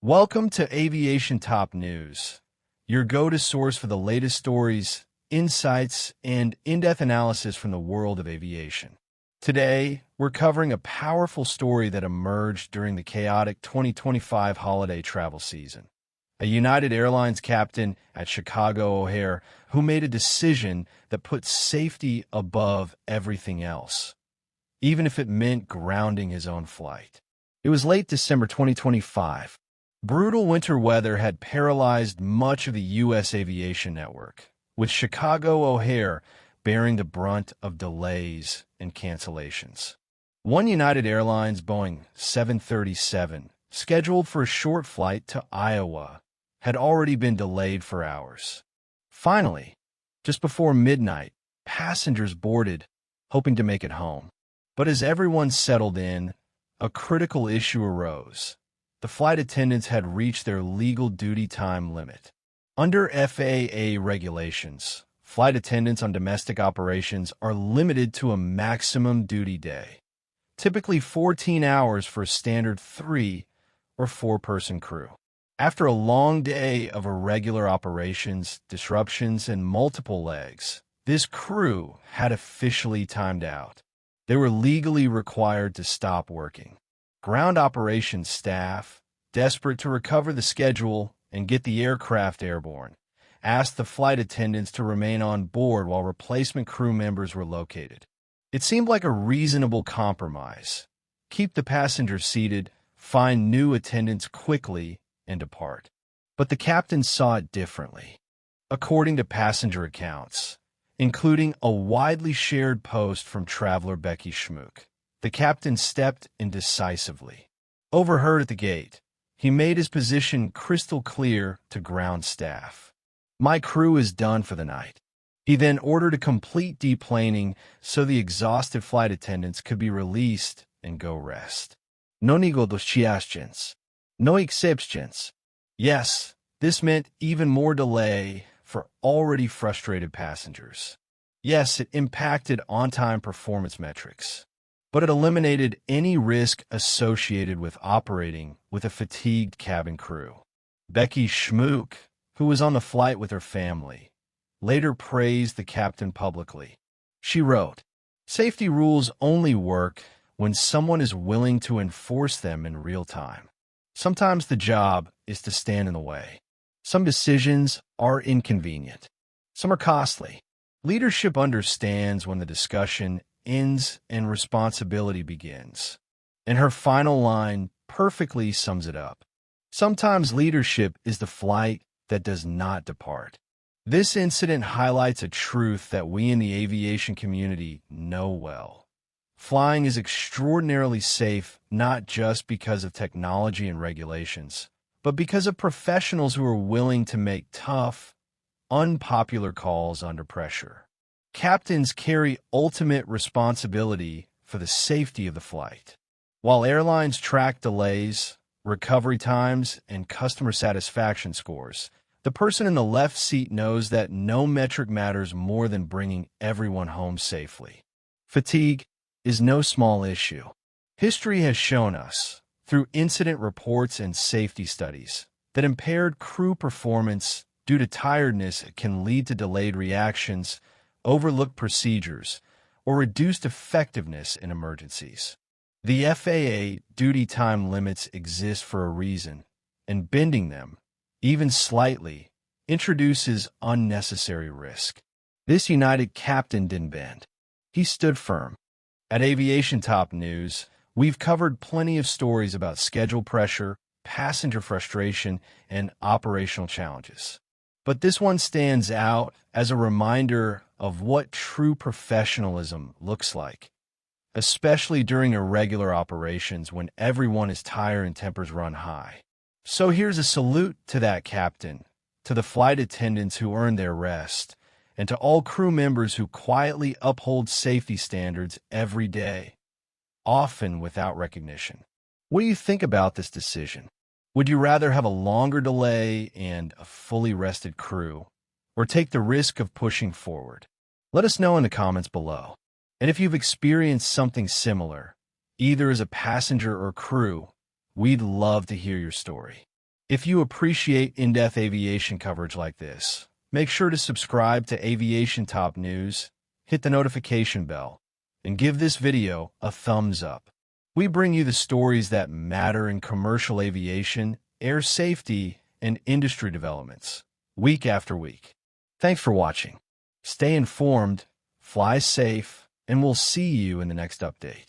Welcome to Aviation Top News, your go-to source for the latest stories, insights, and in-depth analysis from the world of aviation. Today, we're covering a powerful story that emerged during the chaotic 2025 holiday travel season. A United Airlines captain at Chicago O'Hare who made a decision that put safety above everything else, even if it meant grounding his own flight. It was late December 2025. Brutal winter weather had paralyzed much of the U.S. aviation network, with Chicago O'Hare bearing the brunt of delays and cancellations. One United Airlines Boeing 737, scheduled for a short flight to Iowa, had already been delayed for hours. Finally, just before midnight, passengers boarded, hoping to make it home. But as everyone settled in, a critical issue arose. The flight attendants had reached their legal duty time limit. Under FAA regulations, flight attendants on domestic operations are limited to a maximum duty day, typically 14 hours for a standard 3- or 4-person crew. After a long day of irregular operations, disruptions, and multiple legs, this crew had officially timed out. They were legally required to stop working. Ground operations staff, desperate to recover the schedule and get the aircraft airborne, asked the flight attendants to remain on board while replacement crew members were located. It seemed like a reasonable compromise. Keep the passengers seated, find new attendants quickly, and depart. But the captain saw it differently. According to passenger accounts, including a widely shared post from traveler Becky Schmooke, the captain stepped in decisively. Overheard at the gate, he made his position crystal clear to ground staff. "My crew is done for the night." He then ordered a complete deplaning so the exhausted flight attendants could be released and go rest. No negociations. No exceptions. Yes, this meant even more delay for already frustrated passengers. Yes, it impacted on-time performance metrics, but it eliminated any risk associated with operating with a fatigued cabin crew. Becky Schmooke, who was on the flight with her family, later praised the captain publicly. She wrote, "Safety rules only work when someone is willing to enforce them in real time. Sometimes the job is to stand in the way. Some decisions are inconvenient. Some are costly. Leadership understands when the discussion ends and responsibility begins." And her final line perfectly sums it up. Sometimes leadership is the flight that does not depart. This incident highlights a truth that we in the aviation community know well. Flying is extraordinarily safe not just because of technology and regulations, but because of professionals who are willing to make tough, unpopular calls under pressure. Captains carry ultimate responsibility for the safety of the flight. While airlines track delays, recovery times, and customer satisfaction scores, the person in the left seat knows that no metric matters more than bringing everyone home safely. Fatigue is no small issue. History has shown us, through incident reports and safety studies, that impaired crew performance due to tiredness can lead to delayed reactions, overlooked procedures, or reduced effectiveness in emergencies. The FAA duty time limits exist for a reason, and bending them, even slightly, introduces unnecessary risk. This United captain didn't bend. He stood firm. At Aviation Top News, we've covered plenty of stories about schedule pressure, passenger frustration, and operational challenges. But this one stands out as a reminder of what true professionalism looks like, especially during irregular operations when everyone is tired and tempers run high. So here's a salute to that captain, to the flight attendants who earned their rest, and to all crew members who quietly uphold safety standards every day, often without recognition. What do you think about this decision? Would you rather have a longer delay and a fully rested crew, or take the risk of pushing forward? Let us know in the comments below. And if you've experienced something similar, either as a passenger or crew, we'd love to hear your story. If you appreciate in-depth aviation coverage like this, make sure to subscribe to Aviation Top News, hit the notification bell, and give this video a thumbs up. We bring you the stories that matter in commercial aviation, air safety, and industry developments, week after week. Thanks for watching. Stay informed, fly safe, and we'll see you in the next update.